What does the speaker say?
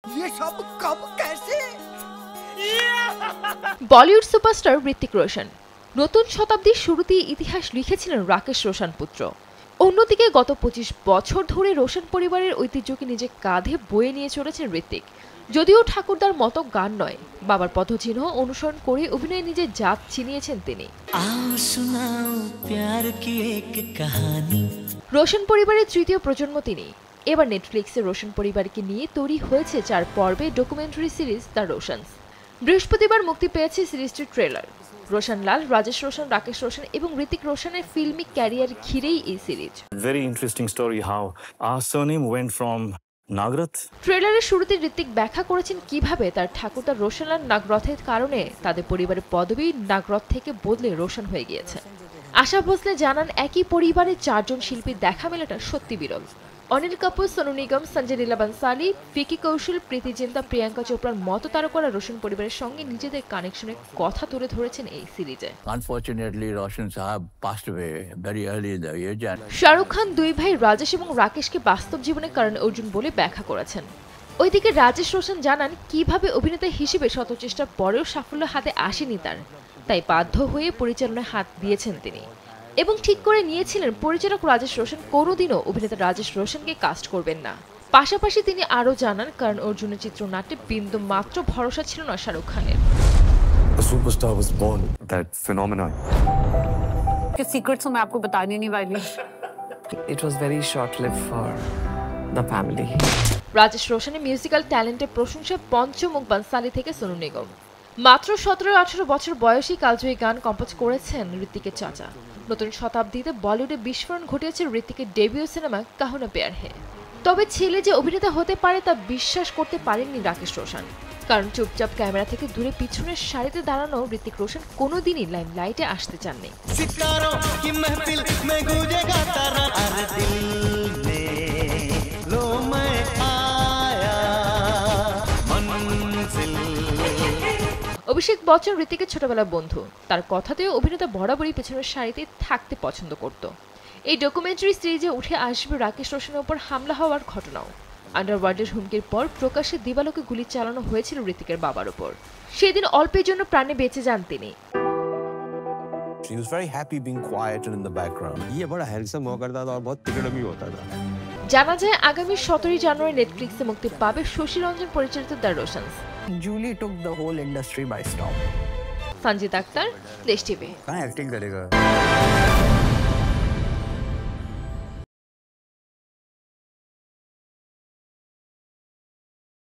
ये सब कब कैसे? বলিউড সুপারস্টার ঋত্বিক রোশন নতুন শতাব্দীর শুরুতেই ইতিহাস লিখেছিলেন রাকেশ রোশন পুত্র। অন্যদিকে গত ২৫ বছর ধরে রোশন পরিবারের ঐতিহ্যকে নিজের কাঁধে বয়ে নিয়ে চলেছেন ঋত্বিক। যদিও ঠাকুরদার মতো গান নয়, বাবার পথচিহ্ন অনুসরণ করে অভিনয়ে নিজের জাত চিনিয়েছেন তিনি। রোশন পরিবারের তৃতীয় প্রজন্ম তিনি। এবার নেটফ্লিক্সে রোশন পরিবারকে নিয়ে তৈরি হয়েছে ৪ পর্বে ডকুমেন্টারি সিরিজ দ্য রোশনস। বৃহস্পতিবার মুক্তি পেয়েছে সিরিজটির ট্রেলার। রোশন লাল, রাজেশ রোশন, রাকেশ রোশন এবং ঋত্বিক রোশনের ফিল্মি ক্যারিয়ার ঘিরেই এই series. Very interesting story how our surname went from Nagrath. ট্রেলারের শুরুতে ঋত্বিক ব্যাখ্যা করেছেন কিভাবে তার ঠাকুরদা রোশনলাল নাগরথের কারণে তাদের পরিবারের পদবি নাগরথ থেকে বদলে রোশন হয়ে গিয়েছে। আশা ভোসলে জানান, একই পরিবারে ৪ জন শিল্পীর দেখা মেলাটা সত্যি বিরল। অনিল কাপুর, সোনু নিগম, সঞ্জয় লীলা বানসালি, ভিকি কৌশল, প্রীতি জিন্তা, প্রিয়াঙ্কা চোপড়ার মতো তারকারা রোশন পরিবারের সঙ্গে নিজেদের কানেকশনের কথা তুলে ধরেছেন এই সিরিজে। Unfortunately, Roshan Sahab passed away very early in the age. Shahrukh Khan দুই ভাই রাজেশ এবং রাকেশকে বাস্তব জীবনের কারণে অর্জুন বলে ব্যাখ্যা করেছেন। ওইদিকে রাজেশ রোশন জানান, কিভাবে অভিনেতা হিসেবে শত চেষ্টার পরেও সাফল্য হাতে আসেনি তার, তাই বাধ্য হয়ে পরিচালনায় হাত দিয়েছেন তিনি এবং ঠিক করে নিয়েছিলেন পরিচালক রাজেশ রোশন কোনোদিনও অভিনেতা রাজেশ রোশনকে কাস্ট করবেন না। পাশাপাশি তিনি আরও জানান, কারণ অর্জুনের চিত্রনাট্যে বিন্দু মাত্র ভরসা ছিল না শাহরুখ খানের। A superstar was born. That phenomenon. के सीक्रेट्स मैं आपको बताने नहीं वाली। It was very short-lived for the family. Rajesh রোশনের মিউজিক্যাল ট্যালেন্টের প্রশংসায় পঞ্চমুখ বানসালি থেকে সোনু নিগম। মাত্র ১৭-১৮ বছর বয়সী কালজয়ী গান কম্পোজ করেছেন ঋত্বিকের চাচা। নতুন শতাব্দীতে বলিউডে বিস্ফোরণ ঘটিয়েছে ঋত্বিকের ডেবিউ সিনেমা কাহো না প্যার হে। তবে ছেলে যে অভিনেতা হতে পারে তা বিশ্বাস করতে পারেননি রাকেশ রোশন, কারণ চুপচাপ ক্যামেরা থেকে দূরে পিছনের সারিতে দাঁড়ানো ঋত্বিক রোশন কোনোদিনই লাইমলাইটে আসতে চাননি। অভিষেক বচ্চন ঋত্বিকের ছোটবেলার বন্ধু। তার কথাতেও অভিনেতা বরাবরই পেছনের সারিতে থাকতে পছন্দ করত। এই ডকুমেন্টারি সিরিজে উঠে আসবে রাকেশ রোশনের উপর হামলা হওয়ার ঘটনাও। আন্ডারওয়ার্ল্ডের হুমকির পর প্রকাশ্যে দিবালোকে গুলি চালানো হয়েছিল ঋত্বিকের বাবার উপর। সেদিন অল্পের জন্য প্রাণে বেঁচে যান তিনি। She was very happy being quiet and in the background. ये बड़ा हैंडसम हुआ करता था और बहुत तिकड़मी होता था। জানা যায় আগামী ১৭ জানুয়ারি নেটফ্লিক্সে মুক্তি পাবে শশী রঞ্জন পরিচালিত the Roshans. Julie took the whole industry by storm. Sanjit Akhtar, Desh TV. कहाँ एक्टिंग करेगा?